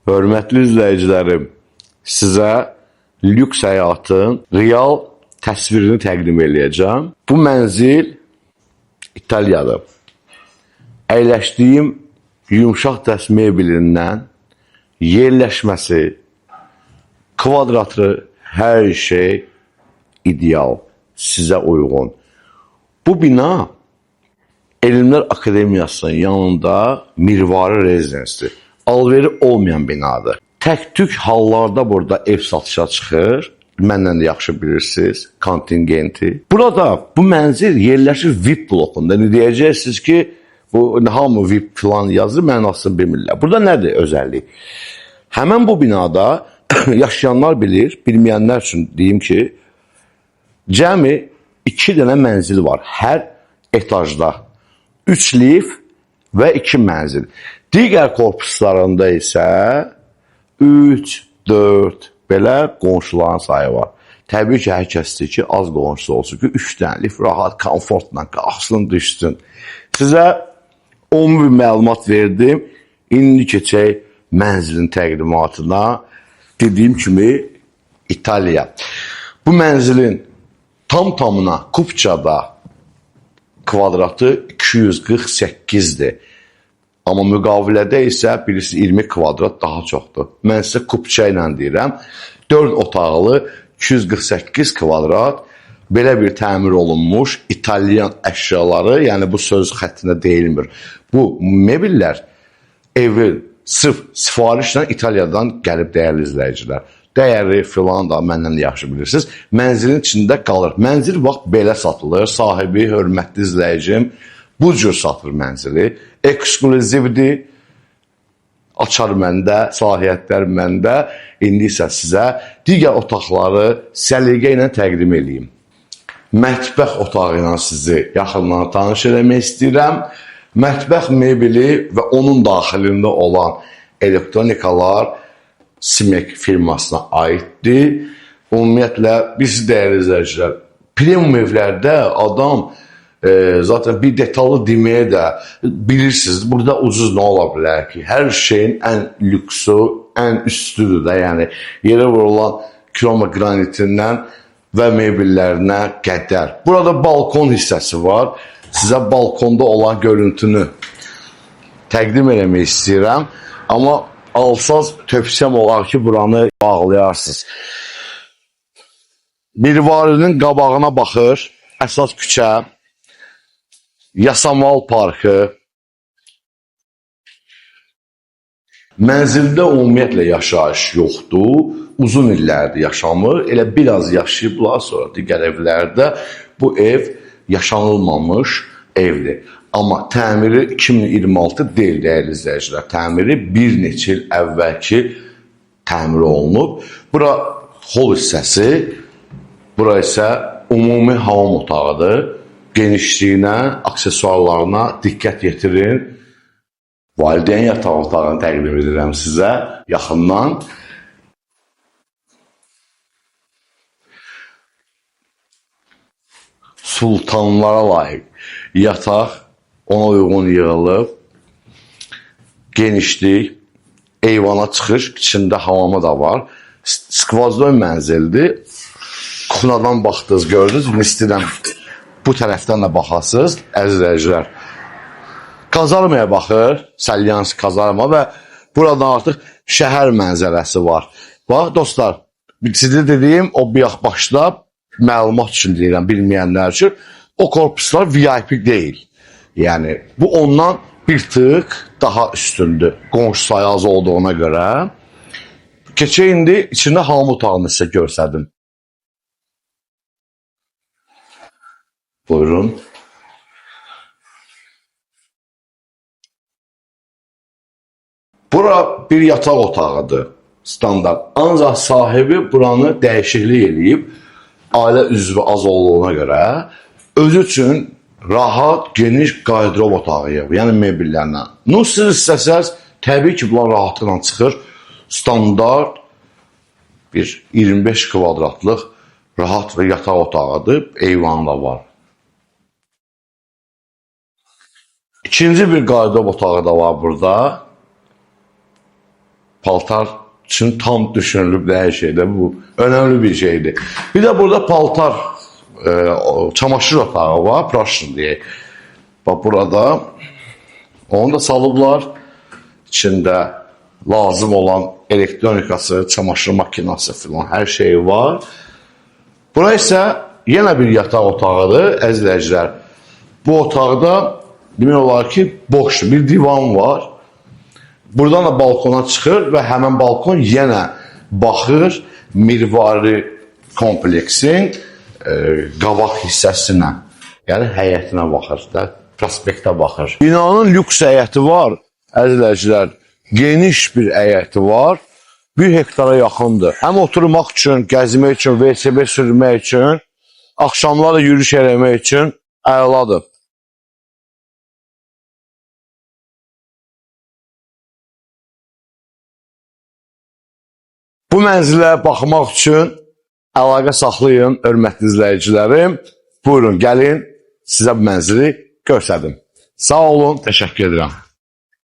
Hörmətli izləyicilərim, sizə lüks həyatın real təsvirini təqdim edəcəm. Bu mənzil İtaliyadır. Əyləşdiyim yumşaq dəst meblindən yerləşməsi, kvadratı, hər şey ideal, sizə uyğun. Bu bina Elmlər Akademiyasının yanında Mirvari rezidensidir. Alveri olmayan binadır. Tək-tük hallarda burada ev satışa çıxır. Məndən də yaxşı bilirsiniz kontingenti. Burada bu mənzil yerləşir VIP blokunda. Ne deyəcəksiniz ki, bu hamı VIP falan yazır, mənasını bilmirlər. Burada nədir özəllik? Həmən bu binada yaşayanlar bilir, bilməyənlər üçün deyim ki, cəmi 2 dənə mənzil var hər etajda. 3 lift və 2 mənzil. Digər korpuslarında isə 3, 4 belə qonşuların sayı var. Təbii ki, hər kəs istəyir ki, az qonşusu olsun ki, 3 dənə lift rahat, komfortla qalxsın, düşsün. Sizə 10 bir məlumat verdim. İndi keçək mənzilin təqdimatına. Dediyim kimi İtaliya. Bu mənzilin tam-tamına Kupçada kvadratı 248'dir. Amma müqavilədə isə birisi 20 kvadrat daha çoxdur. Mən sizə Kupça ilə deyirəm. 4 otaqlı 248 kvadrat belə bir təmir olunmuş İtalyan əşyaları, yəni bu söz xəttində deyilmir. Bu mebellər evin sırf sifarişlə İtaliyadan gəlib dəyərli izləyicilər. Dəyəri filan da məndən yaxşı bilirsiniz. Mənzilin içində qalır. Mənzil vaxt belə satılır. Sahibi, hörmətli izləyicim, bu cür satır mənzili. Ekskluzivdir. Açar məndə, salahiyyətlər məndə. İndi isə sizə digər otaqları səliqə ilə təqdim edeyim. Mətbəx otağı ilə sizi yaxından tanış eləmək istəyirəm. Mətbəx mebeli və onun daxilində olan elektronikalar Simek firmasına aiddir. Ümumiyyətlə, biz dəyərli izləyicilər, premium evlərdə adam zaten bir detallı deməyə də bilirsiniz, burada ucuz nə ola bilər ki? Hər şeyin ən lüksu, ən üstüdür də, yəni yerə vurulan kroma qranitindən və mebellərinə qədər. Burada balkon hissəsi var. Sizə balkonda olan görüntünü təqdim eləmək istəyirəm. Amma alsaz tövsiyəm olar ki, buranı bağlayarsınız. Mirvarinin qabağına baxır, əsas küçə, Yasamal Parkı. Mənzildə ümumiyyətlə yaşayış yoxdur, uzun illərdir yaşamır. Elə biraz yaşayıblar, sonra digər evlərdə bu ev yaşanılmamış evdir. Amma təmiri 2026 deyil, dəyərli izləyicilər. Təmiri bir neçə il əvvəlki təmir olunub. Bura hol hissəsi, bura isə ümumi hamam otağıdır. Genişliyinə, aksesuarlarına diqqət yetirin. Valideyn yataq otağını təqdim edirəm sizə yaxından. Sultanlara layiq yataq ona uyğun yığılıb. Genişlik, eyvana çıxış, içində hamamı da var. Skvazdoy mənzildir. Kuxnadan baxdınız, gördünüz. İstəyirəm bu tərəfdən də baxasınız, əziz izləyicilər. Kazarmaya baxır, Salyansk kazarma və buradan artıq şəhər mənzərəsi var. Bax, dostlar, sizə dediyim o başda məlumat üçün deyirəm, bilməyənlər üçün, o korpuslar VIP deyil. Yəni, bu ondan bir tık daha üstündür, qonşu sayı az olduğuna görə. Keçək indi içində hamam otağını sizə görsədim. Buyurun. Bura bir yataq otağıdır, standart. Ancaq sahibi buranı dəyişiklik eləyib, ailə üzvü az olduğuna görə, özü üçün rahat, geniş qardırob otağı yığıb, yəni mebellərlə. Siz istəsəz, təbii ki, bunlar rahatlıqla çıxır. Standart bir 25 kvadratlıq rahat və yataq otağıdır, eyvanı da var. İkinci bir qardırob otağı da var burada. paltar üçün tam düşünülüb hər şeydə. Bu önəmli bir şeydir. Bir də burada paltar, çamaşır otağı var, praşın deyək. Bax, burada onu da salıblar. İçində lazım olan elektronikası, çamaşır makinası filan hər şey var. Bura isə yenə bir yataq otağıdır, əzizləyicilər. Bu otaqda demək olar ki, boşdur, bir divan var. Buradan da balkona çıxır və həmən balkon yenə baxır mirvari kompleksin qabaq hissəsinə, yəni həyətinə baxır da, prospektə baxır. Binanın lüks həyəti var, əzizləyicilər, geniş bir həyəti var, 1 hektara yaxındır. Həm oturmaq üçün, gəzmək üçün, VSB sürmək üçün, axşamlar da yürüyüş eləmək üçün əladır. Bu mənzilə baxmaq üçün əlaqə saxlayın, hörmətli izləyicilərim. Buyurun, gəlin, sizə bu mənzili göstərdim. Sağ olun, təşəkkür edirəm.